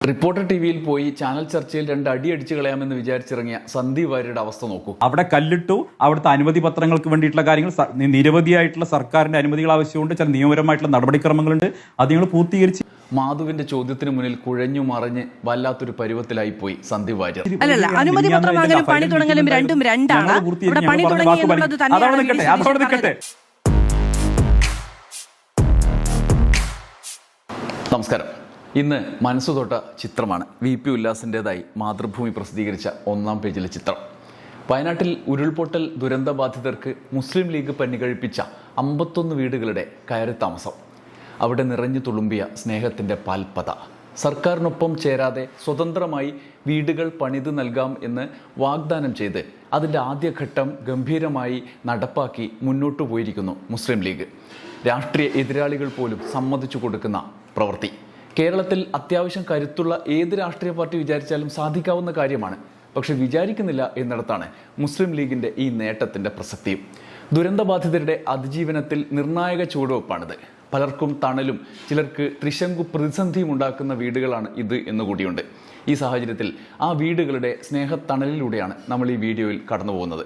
Reporter ടിവിയിൽ പോയി channel ചർച്ചയിൽ രണ്ട് അടി അടിച്ചു കളയാമെന്ന് വിചാരിച്ചിറങ്ങിയ സന്ദീപ് വാര്യരുടെ അവസ്ഥ നോക്കൂ. അവിടെ കല്ലിട്ടു. അവിടുത്തെ അനുമതി പത്രങ്ങൾക്ക് വേണ്ടിയിട്ടുള്ള കാര്യങ്ങൾ നിരവധിയായിട്ടുള്ള സർക്കാരിന്റെ അനുമതികൾ ആവശ്യമുണ്ട്. ചില നിയമപരമായിട്ടുള്ള നടപടിക്രമങ്ങളുണ്ട്. അത് ഞങ്ങൾ പൂർത്തീകരിച്ച്. മാധുവിന്റെ ചോദ്യത്തിന് മുന്നിൽ കുഴഞ്ഞു മറിഞ്ഞ് വല്ലാത്തൊരു പരുവത്തിലായി പോയി സന്ദീപ് വാര്യർ. അനുമതി പത്രം വാങ്ങലും പണി തുടങ്ങലും രണ്ടും രണ്ടാണ്. നമസ്കാരം. ഇന്ന് മനസ്സു തൊട്ട ചിത്രമാണ് VP ഉല്ലാസിൻ്റെതായി മാതൃഭൂമി പ്രസിദ്ധീകരിച്ച ഒന്നാം പേജിലെ ചിത്രം. വയനാട്ടിൽ ഉരുൾപൊട്ടൽ ദുരന്തബാധിതർക്ക് മുസ്ലിം ലീഗ് പണികഴിപ്പിച്ച 51 വീടുകളുടെ കയറി താമസം. അവിടെ നിറഞ്ഞു തുളുമ്പിയ സ്നേഹത്തിൻ്റെ പാൽപ്പത. സർക്കാരിനൊപ്പം ചേരാതെ സ്വതന്ത്രമായി വീടുകൾ പണിത് നൽകാം എന്ന് വാഗ്ദാനം ചെയ്ത് അതിൻ്റെ ആദ്യഘട്ടം ഗംഭീരമായി നടപ്പാക്കി മുന്നോട്ടു പോയിരിക്കുന്നു മുസ്ലിം ലീഗ്. രാഷ്ട്രീയ എതിരാളികൾ പോലും സമ്മതിച്ചു കൊടുക്കുന്ന പ്രവൃത്തി. കേരളത്തിൽ അത്യാവശ്യം കരുത്തുള്ള ഏത് രാഷ്ട്രീയ പാർട്ടി വിചാരിച്ചാലും സാധിക്കാവുന്ന കാര്യമാണ്. പക്ഷെ വിചാരിക്കുന്നില്ല എന്നിടത്താണ് മുസ്ലിം ലീഗിൻ്റെ ഈ നേട്ടത്തിൻ്റെ പ്രസക്തിയും. ദുരന്തബാധിതരുടെ അതിജീവനത്തിൽ നിർണായക ചുവടുവെപ്പാണിത്. പലർക്കും തണലും ചിലർക്ക് ത്രിശങ്കു പ്രതിസന്ധിയും ഉണ്ടാക്കുന്ന വീടുകളാണ് ഇത് എന്നുകൂടിയുണ്ട്. ഈ സാഹചര്യത്തിൽ ആ വീടുകളുടെ സ്നേഹത്തണലിലൂടെയാണ് നമ്മൾ ഈ വീഡിയോയിൽ കടന്നു പോകുന്നത്.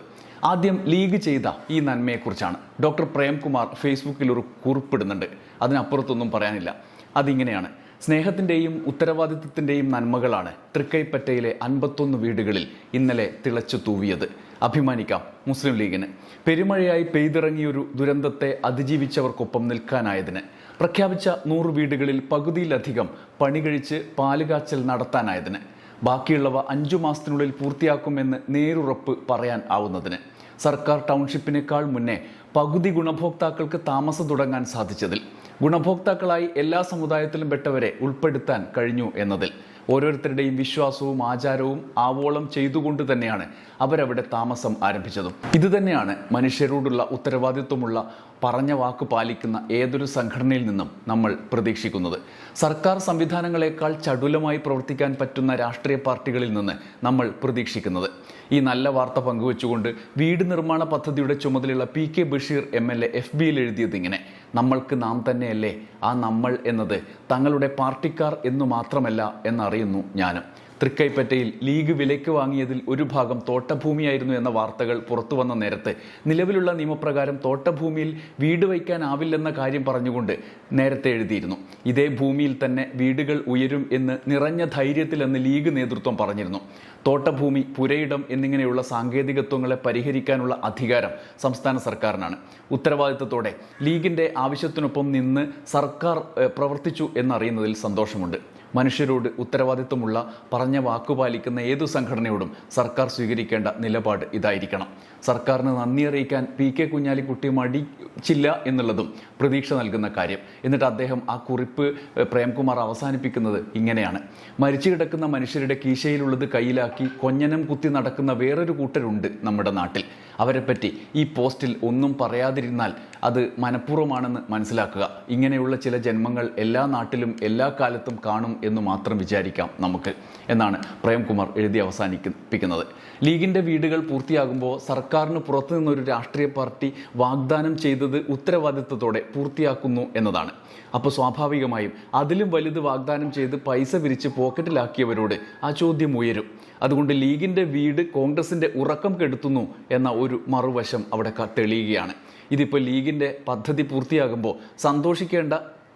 ആദ്യം ലീഗ് ചെയ്ത ഈ നന്മയെക്കുറിച്ചാണ്. ഡോക്ടർ പ്രേംകുമാർ ഫേസ്ബുക്കിൽ ഒരു കുറിപ്പിടുന്നുണ്ട്. അതിനപ്പുറത്തൊന്നും പറയാനില്ല. അതിങ്ങനെയാണ്: സ്നേഹത്തിൻ്റെയും ഉത്തരവാദിത്വത്തിൻ്റെയും നന്മകളാണ് തൃക്കൈപ്പറ്റയിലെ 51 വീടുകളിൽ ഇന്നലെ തിളച്ചു തൂവിയത്. അഭിമാനിക്കാം മുസ്ലിം ലീഗിന്. പെരുമഴയായി പെയ്തിറങ്ങിയൊരു ദുരന്തത്തെ അതിജീവിച്ചവർക്കൊപ്പം നിൽക്കാനായതിന്, പ്രഖ്യാപിച്ച 100 വീടുകളിൽ പകുതിയിലധികം പണികഴിച്ച് പാലുകാച്ചൽ നടത്താനായതിന്, ബാക്കിയുള്ളവ 5 മാസത്തിനുള്ളിൽ പൂർത്തിയാക്കുമെന്ന് നേരുറപ്പ് പറയാൻ ആവുന്നതിന്, സർക്കാർ ടൗൺഷിപ്പിനേക്കാൾ മുന്നേ പകുതി ഗുണഭോക്താക്കൾക്ക് താമസം തുടങ്ങാൻ സാധിച്ചതിൽ, ഗുണഭോക്താക്കളായി എല്ലാ സമുദായത്തിലും പെട്ടവരെ ഉൾപ്പെടുത്താൻ കഴിഞ്ഞു എന്നതിൽ, ഓരോരുത്തരുടെയും വിശ്വാസവും ആചാരവും ആവോളം ചെയ്തുകൊണ്ട് തന്നെയാണ് അവരവിടെ താമസം ആരംഭിച്ചതും. ഇതുതന്നെയാണ് മനുഷ്യരോടുള്ള ഉത്തരവാദിത്വമുള്ള പറഞ്ഞ വാക്ക് പാലിക്കുന്ന ഏതൊരു സംഘടനയിൽ നിന്നും നമ്മൾ പ്രതീക്ഷിക്കുന്നത്. സർക്കാർ സംവിധാനങ്ങളെക്കാൾ ചടുലമായി പ്രവർത്തിക്കാൻ പറ്റുന്ന രാഷ്ട്രീയ പാർട്ടികളിൽ നിന്ന് നമ്മൾ പ്രതീക്ഷിക്കുന്നത്. ഈ നല്ല വാർത്ത പങ്കുവെച്ചുകൊണ്ട് വീട് നിർമ്മാണ പദ്ധതിയുടെ ചുമതലയുള്ള PK ബഷീർ MLA FBയിൽ എഴുതിയത് ഇങ്ങനെ: നമ്മൾക്ക് നാം തന്നെയല്ലേ ആ നമ്മൾ എന്നത് തങ്ങളുടെ പാർട്ടിക്കാർ എന്നു മാത്രമല്ല എന്നറിയുന്നു ഞാനും. തൃക്കൈപ്പറ്റയിൽ ലീഗ് വിലയ്ക്ക് വാങ്ങിയതിൽ ഒരു ഭാഗം തോട്ടഭൂമിയായിരുന്നു എന്ന വാർത്തകൾ പുറത്തു വന്ന നേരത്ത് നിലവിലുള്ള നിയമപ്രകാരം തോട്ടഭൂമിയിൽ വീട് വയ്ക്കാനാവില്ലെന്ന കാര്യം പറഞ്ഞുകൊണ്ട് നേരത്തെ എഴുതിയിരുന്നു. ഇതേ ഭൂമിയിൽ തന്നെ വീടുകൾ ഉയരും എന്ന് നിറഞ്ഞ ധൈര്യത്തിൽ അന്ന് ലീഗ് നേതൃത്വം പറഞ്ഞിരുന്നു. തോട്ടഭൂമി, പുരയിടം എന്നിങ്ങനെയുള്ള സാങ്കേതികത്വങ്ങളെ പരിഹരിക്കാനുള്ള അധികാരം സംസ്ഥാന സർക്കാരിനാണ്. ഉത്തരവാദിത്തത്തോടെ ലീഗിൻ്റെ ആവശ്യത്തിനൊപ്പം നിന്ന് സർക്കാർ പ്രവർത്തിച്ചു എന്നറിയുന്നതിൽ സന്തോഷമുണ്ട്. മനുഷ്യരോട് ഉത്തരവാദിത്വമുള്ള പറഞ്ഞ വാക്കുപാലിക്കുന്ന ഏതു സംഘടനയോടും സർക്കാർ സ്വീകരിക്കേണ്ട നിലപാട് ഇതായിരിക്കണം. സർക്കാരിന് നന്ദി അറിയിക്കാൻ PK കുഞ്ഞാലിക്കുട്ടി മടിച്ചില്ല എന്നുള്ളതും പ്രതീക്ഷ നൽകുന്ന കാര്യം. എന്നിട്ട് അദ്ദേഹം ആ കുറിപ്പ് പ്രേംകുമാർ അവസാനിപ്പിക്കുന്നത് ഇങ്ങനെയാണ്: മരിച്ചു കിടക്കുന്ന മനുഷ്യരുടെ കീശയിലുള്ളത് കയ്യിലാക്കി കൊഞ്ഞനം കുത്തി നടക്കുന്ന വേറൊരു കൂട്ടരുണ്ട് നമ്മുടെ നാട്ടിൽ. അവരെപ്പറ്റി ഈ പോസ്റ്റിൽ ഒന്നും പറയാതിരുന്നാൽ അത് മനഃപൂർവ്വമാണെന്ന് മനസ്സിലാക്കുക. ഇങ്ങനെയുള്ള ചില ജന്മങ്ങൾ എല്ലാ നാട്ടിലും എല്ലാ കാലത്തും കാണും എന്ന് മാത്രം വിചാരിക്കാം നമുക്ക് എന്നാണ് പ്രേംകുമാർ എഴുതി അവസാനിപ്പിക്കുന്നത്. ലീഗിൻ്റെ വീടുകൾ പൂർത്തിയാകുമ്പോൾ സർക്കാരിന് പുറത്തു നിന്നൊരു രാഷ്ട്രീയ പാർട്ടി വാഗ്ദാനം ചെയ്തത് ഉത്തരവാദിത്വത്തോടെ പൂർത്തിയാക്കുന്നു എന്നതാണ്. അപ്പോൾ സ്വാഭാവികമായും അതിലും വലുത് വാഗ്ദാനം ചെയ്ത് പൈസ വിരിച്ച് പോക്കറ്റിലാക്കിയവരോട് ആ ചോദ്യം ഉയരും. അതുകൊണ്ട് ലീഗിൻ്റെ വീട് കോൺഗ്രസിൻ്റെ ഉറക്കം കെടുത്തുന്നു എന്ന ഒരു മറുവശം അവിടെ തെളിയുകയാണ്. ഇതിപ്പോൾ ലീഗിൻ്റെ പദ്ധതി പൂർത്തിയാകുമ്പോൾ സന്തോഷിക്കേണ്ട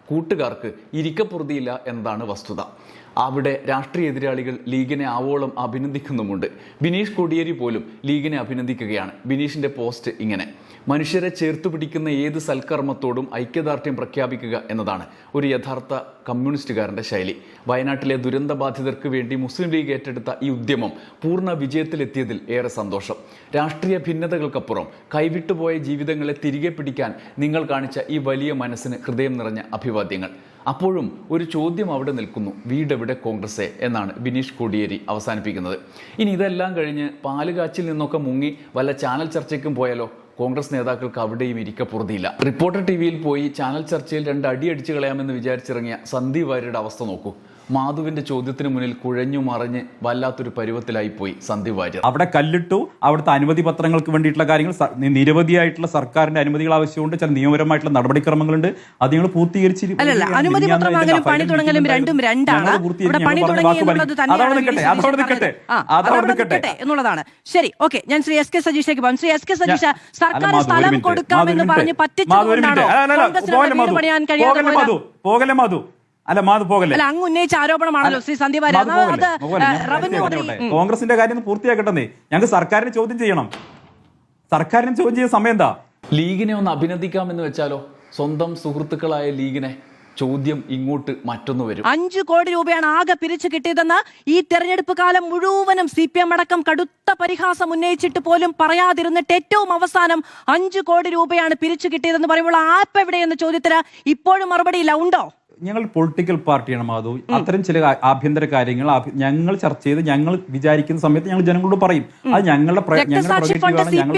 കൂട്ടുകാർക്ക് ഇരിക്കപ്പുറതിയില്ല എന്നതാണ് വസ്തുത. അവിടെ രാഷ്ട്രീയ എതിരാളികൾ ലീഗിനെ ആവോളം അഭിനന്ദിക്കുന്നുമുണ്ട്. ബിനീഷ് കോടിയേരി പോലും ലീഗിനെ അഭിനന്ദിക്കുകയാണ്. ബിനീഷിൻ്റെ പോസ്റ്റ് ഇങ്ങനെ: മനുഷ്യരെ ചേർത്തു പിടിക്കുന്ന ഏത് സൽക്കർമ്മത്തോടും ഐക്യദാർഢ്യം പ്രഖ്യാപിക്കുക എന്നതാണ് ഒരു യഥാർത്ഥ കമ്മ്യൂണിസ്റ്റുകാരൻ്റെ ശൈലി. വയനാട്ടിലെ ദുരന്തബാധിതർക്ക് വേണ്ടി മുസ്ലിം ലീഗ് ഏറ്റെടുത്ത ഈ ഉദ്യമം പൂർണ്ണ വിജയത്തിലെത്തിയതിൽ ഏറെ സന്തോഷം. രാഷ്ട്രീയ ഭിന്നതകൾക്കപ്പുറം കൈവിട്ടുപോയ ജീവിതങ്ങളെ തിരികെ പിടിക്കാൻ നിങ്ങൾ കാണിച്ച ഈ വലിയ മനസ്സിന് ഹൃദയം നിറഞ്ഞ അഭിവാദ്യങ്ങൾ. അപ്പോഴും ഒരു ചോദ്യം അവിടെ നിൽക്കുന്നു: വീടെവിടെ കോൺഗ്രസേ എന്നാണ് ബിനീഷ് കോടിയേരി അവസാനിപ്പിക്കുന്നത്. ഇനി ഇതെല്ലാം കഴിഞ്ഞ് പാലുകാച്ചിൽ നിന്നൊക്കെ മുങ്ങി വല്ല ചാനൽ ചർച്ചയ്ക്കും പോയാലോ? കോൺഗ്രസ് നേതാക്കൾക്ക് അവിടെയും ഇരിക്കപ്പുറതിയില്ല. റിപ്പോർട്ടർ ടിവിയിൽ പോയി ചാനൽ ചർച്ചയിൽ രണ്ട് അടി അടിച്ചു കളയാമെന്ന് വിചാരിച്ചിറങ്ങിയ സന്ദീപ് വാര്യരുടെ അവസ്ഥ നോക്കൂ. മാധുവിന്റെ ചോദ്യത്തിന് മുന്നിൽ കുഴഞ്ഞു മറിഞ്ഞ് വല്ലാത്തൊരു പരുവത്തിലായി പോയി സന്ദീപ് വാര്യർ. അവിടെ കല്ലിട്ടു. അവിടുത്തെ അനുമതി പത്രങ്ങൾക്ക് വേണ്ടിയിട്ടുള്ള കാര്യങ്ങൾ നിരവധിയായിട്ടുള്ള സർക്കാരിന്റെ അനുമതികൾ ആവശ്യമുണ്ട്. ചില നിയമപരമായിട്ടുള്ള നടപടിക്രമങ്ങളുണ്ട്. അത് നിങ്ങൾ പൂർത്തീകരിച്ചിരിക്കും. അനുമതി പത്രം വാങ്ങലും പണി തുടങ്ങലും രണ്ടും രണ്ടാണ്. എന്നുള്ളതാണ്. ശരി, ഓക്കെ. ഞാൻ ശ്രീ എസ് കെ സജീഷേക്ക് പോകും. ശ്രീ എസ് കെ സജീഷ, സർക്കാർ സ്ഥലം കൊടുക്കാമെന്ന് പറഞ്ഞ് പറ്റിച്ചുകൊണ്ടാണോ കോൺഗ്രസിന് പണിയാൻ കഴിയാതെ അങ്ങ് ഉന്നയിച്ച ആരോപണമാണല്ലോ ശ്രീ സന്ദീപ് വാര്യർ. അത് റവന്യൂ കോൺഗ്രസിന്റെ കാര്യം പൂർത്തിയാക്കട്ടെ. ഞങ്ങൾക്ക് സർക്കാരിനെ ചോദ്യം ചെയ്യണം. സർക്കാരിനെ ചോദ്യം ചെയ്യുന്ന സമയം എന്താ? ലീഗിനെ ഒന്ന് അഭിനന്ദിക്കാമെന്ന് വെച്ചാലോ? സ്വന്തം സുഹൃത്തുക്കളായ ലീഗിനെ ചോദ്യം ഇങ്ങോട്ട് മറ്റൊന്ന് വരും. 5 കോടി രൂപയാണ് ആകെ പിരിച്ചു കിട്ടിയതെന്ന് ഈ തെരഞ്ഞെടുപ്പ് കാലം മുഴുവനും CPM അടക്കം കടുത്ത പരിഹാസം ഉന്നയിച്ചിട്ട് പോലും പറയാതിരുന്നിട്ട് ഏറ്റവും അവസാനം 5 കോടി രൂപയാണ് പിരിച്ചു കിട്ടിയതെന്ന് പറയുമ്പോൾ ആപ്പ് എവിടെയെന്ന ചോദ്യത്തിന് ഇപ്പോഴും മറുപടിയില്ല. ഉണ്ടോ? ഞങ്ങൾ പൊളിറ്റിക്കൽ പാർട്ടിയാണ് മാധു. അത്തരം ചില ആഭ്യന്തര കാര്യങ്ങൾ ഞങ്ങൾ ചർച്ച ചെയ്ത് ഞങ്ങൾ വിചാരിക്കുന്ന സമയത്ത് ഞങ്ങൾ ജനങ്ങളോട് പറയും. അത് ഞങ്ങളുടെ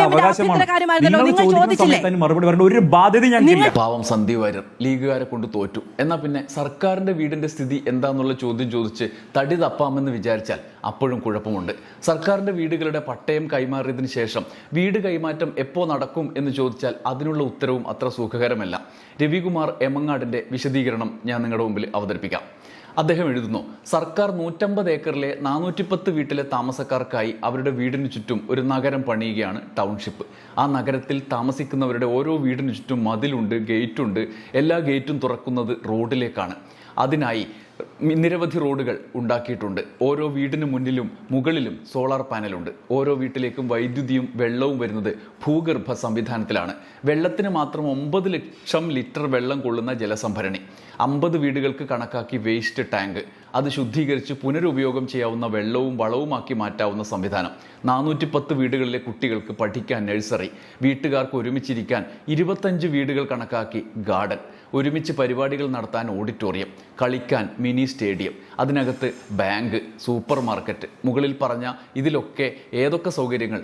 അവകാശമാണ്. മറുപടി പറയേണ്ട ഒരു ബാധ്യത ഞങ്ങൾക്കില്ല. പാവം സന്ദീപ് വാര്യർ ലീഗുകാരെ കൊണ്ട് തോറ്റു. എന്നാൽ പിന്നെ സർക്കാരിന്റെ വീടിന്റെ സ്ഥിതി എന്താന്നുള്ള ചോദ്യം ചോദിച്ച് തടി തപ്പാമെന്ന് വിചാരിച്ചാൽ അപ്പോഴും കുഴപ്പമുണ്ട്. സർക്കാരിന്റെ വീടുകളുടെ പട്ടയം കൈമാറിയതിനു ശേഷം വീട് കൈമാറ്റം എപ്പോ നടക്കും എന്ന് ചോദിച്ചാൽ അതിനുള്ള ഉത്തരവും അത്ര സുഖകരമല്ല. രവികുമാർ എമങ്ങാടിന്റെ വിശദീകരണം ഞാൻ നിങ്ങളുടെ മുമ്പിൽ അവതരിപ്പിക്കാം. അദ്ദേഹം എഴുതുന്നു, സർക്കാർ 150 ഏക്കറിലെ 410 വീട്ടിലെ താമസക്കാർക്കായി അവരുടെ വീടിന് ചുറ്റും ഒരു നഗരം പണിയുകയാണ് ടൗൺഷിപ്പ്. ആ നഗരത്തിൽ താമസിക്കുന്നവരുടെ ഓരോ വീടിന് ചുറ്റും മതിലുണ്ട്, ഗേറ്റുണ്ട്. എല്ലാ ഗേറ്റും തുറക്കുന്നത് റോഡിലേക്കാണ്. അതിനായി നിരവധി റോഡുകൾ ഉണ്ടാക്കിയിട്ടുണ്ട്. ഓരോ വീടിന് മുന്നിലും മുകളിലും സോളാർ പാനലുണ്ട്. ഓരോ വീട്ടിലേക്കും വൈദ്യുതിയും വെള്ളവും വരുന്നത് ഭൂഗർഭ സംവിധാനത്തിലാണ്. വെള്ളത്തിന് മാത്രം 9 ലക്ഷം ലിറ്റർ വെള്ളം കൊള്ളുന്ന ജലസംഭരണി, 50 വീടുകൾക്ക് കണക്കാക്കി വേസ്റ്റ് ടാങ്ക്, അത് ശുദ്ധീകരിച്ച് പുനരുപയോഗം ചെയ്യാവുന്ന വെള്ളവും വളവുമാക്കി മാറ്റാവുന്ന സംവിധാനം, 410 വീടുകളിലെ കുട്ടികൾക്ക് പഠിക്കാൻ നഴ്സറി, വീട്ടുകാർക്ക് ഒരുമിച്ചിരിക്കാൻ 25 വീടുകൾ കണക്കാക്കി ഗാർഡൻ, ഒരുമിച്ച് പരിപാടികൾ നടത്താൻ ഓഡിറ്റോറിയം, കളിക്കാൻ മിനി സ്റ്റേഡിയം, അതിനകത്ത് ബാങ്ക്, സൂപ്പർ മാർക്കറ്റ്. മുകളിൽ പറഞ്ഞ ഇതിലൊക്കെ ഏതൊക്കെ സൗകര്യങ്ങൾ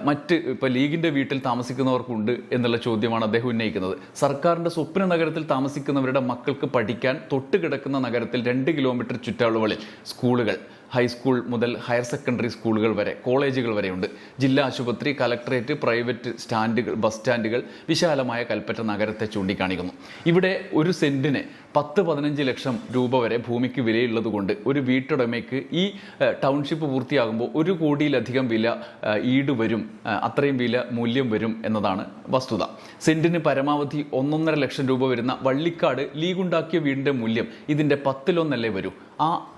മറ്റ് ഇപ്പോൾ ലീഗിൻ്റെ വീട്ടിൽ താമസിക്കുന്നവർക്കുണ്ട് എന്നുള്ള ചോദ്യമാണ് അദ്ദേഹം ഉന്നയിക്കുന്നത്. സർക്കാരിൻ്റെ സ്വപ്ന നഗരത്തിൽ താമസിക്കുന്നവരുടെ മക്കൾക്ക് പഠിക്കാൻ തൊട്ടുകിടക്കുന്ന നഗരത്തിൽ 2 കിലോമീറ്റർ ചുറ്റളവുകളിൽ സ്കൂളുകൾ, ഹൈസ്കൂൾ മുതൽ ഹയർ സെക്കൻഡറി സ്കൂളുകൾ വരെ, കോളേജുകൾ വരെയുണ്ട്. ജില്ലാ ആശുപത്രി, കലക്ട്രേറ്റ്, പ്രൈവറ്റ് സ്റ്റാൻഡുകൾ, ബസ് സ്റ്റാൻഡുകൾ, വിശാലമായ കൽപ്പറ്റ നഗരത്തെ ചൂണ്ടിക്കാണിക്കുന്നു. ഇവിടെ ഒരു സെന്റിന് 10-15 ലക്ഷം രൂപ വരെ ഭൂമിക്ക് വിലയുള്ളത് കൊണ്ട് ഒരു വീട്ടുടമയ്ക്ക് ഈ ടൗൺഷിപ്പ് പൂർത്തിയാകുമ്പോൾ 1 കോടിയിലധികം വില ഈട് വരും, അത്രയും വില മൂല്യം വരും എന്നതാണ് വസ്തുത. സെന്റിന് പരമാവധി 1.5 ലക്ഷം രൂപ വരുന്ന വള്ളിക്കാട് ലീഗുണ്ടാക്കിയ വീടിൻ്റെ മൂല്യം ഇതിൻ്റെ 10-1 വരൂ.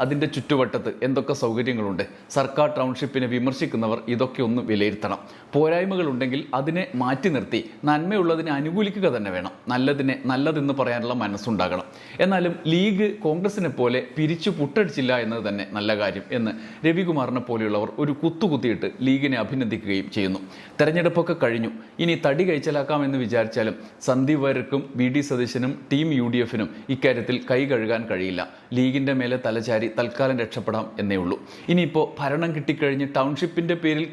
അതിൻ്റെ ചുറ്റുവട്ടത്ത് എന്തൊക്കെ സൗകര്യങ്ങളുണ്ട്? സർക്കാർ ടൗൺഷിപ്പിനെ വിമർശിക്കുന്നവർ ഇതൊക്കെ ഒന്ന് വിലയിരുത്തണം. പോരായ്മകളുണ്ടെങ്കിൽ അതിനെ മാറ്റി നിർത്തി നന്മയുള്ളതിനെ അനുകൂലിക്കുക തന്നെ വേണം. നല്ലതിനെ നല്ലതെന്ന് പറയാനുള്ള മനസ്സുണ്ടാകണം. എന്നാലും ലീഗ് കോൺഗ്രസിനെ പോലെ പിരിച്ചു പുട്ടടിച്ചില്ല എന്നത് തന്നെ നല്ല കാര്യം എന്ന് രവികുമാറിനെ പോലെയുള്ളവർ ഒരു കുത്തുകുത്തിയിട്ട് ലീഗിനെ അഭിനന്ദിക്കുകയും ചെയ്യുന്നു. തെരഞ്ഞെടുപ്പൊക്കെ കഴിഞ്ഞു, ഇനി തടി കഴിച്ചലാക്കാമെന്ന് വിചാരിച്ചാലും സന്ദീപ് വാര്യർക്കും VD സതീശനും ടീം UDFനും ഇക്കാര്യത്തിൽ കൈ കഴുകാൻ കഴിയില്ല. ലീഗിൻ്റെ മേലെ തലചാരി തൽക്കാലം രക്ഷപ്പെടാം എന്നേ ഉള്ളൂ. ഇനിയിപ്പോൾ ഭരണം കിട്ടിക്കഴിഞ്ഞ് ടൗൺഷിപ്പിൻ്റെ പേരിൽ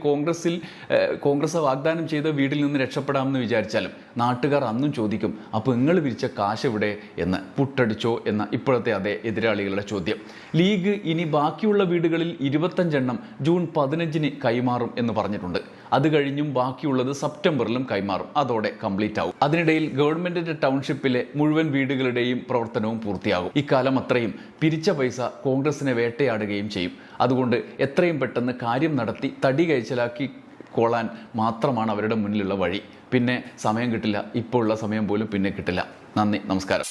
കോൺഗ്രസ് വാഗ്ദാനം ചെയ്ത വീട്ടിൽ നിന്ന് രക്ഷപ്പെടാമെന്ന് വിചാരിച്ചാലും നാട്ടുകാർ അന്നും ചോദിക്കും, അപ്പോൾ നിങ്ങൾ വിരിച്ച കാശ് എവിടെ എന്ന്, പുട്ടടിച്ചോ എന്ന ഇപ്പോഴത്തെ അതേ എതിരാളികളുടെ ചോദ്യം. ലീഗ് ഇനി ബാക്കിയുള്ള വീടുകളിൽ 25 എണ്ണം ജൂൺ 15-ന് കൈമാറും എന്ന് പറഞ്ഞിട്ടുണ്ട്. അത് കഴിഞ്ഞും ബാക്കിയുള്ളത് സെപ്റ്റംബറിലും കൈമാറും. അതോടെ കംപ്ലീറ്റ് ആവും. അതിനിടയിൽ ഗവൺമെന്റിന്റെ ടൗൺഷിപ്പിലെ മുഴുവൻ വീടുകളുടെയും പ്രവർത്തനവും പൂർത്തിയാകും. ഇക്കാലം അത്രയും പിരിച്ച പൈസ കോൺഗ്രസിനെ വേട്ടയാടുകയും ചെയ്യും. അതുകൊണ്ട് എത്രയും പെട്ടെന്ന് കാര്യം നടത്തി തടി കൈച്ചലാക്കി കൊള്ളാൻ മാത്രമാണ് അവരുടെ മുന്നിലുള്ള വഴി. പിന്നെ സമയം കിട്ടില്ല, ഇപ്പോൾ ഉള്ള സമയം പോലും പിന്നെ കിട്ടില്ല. നന്ദി, നമസ്കാരം.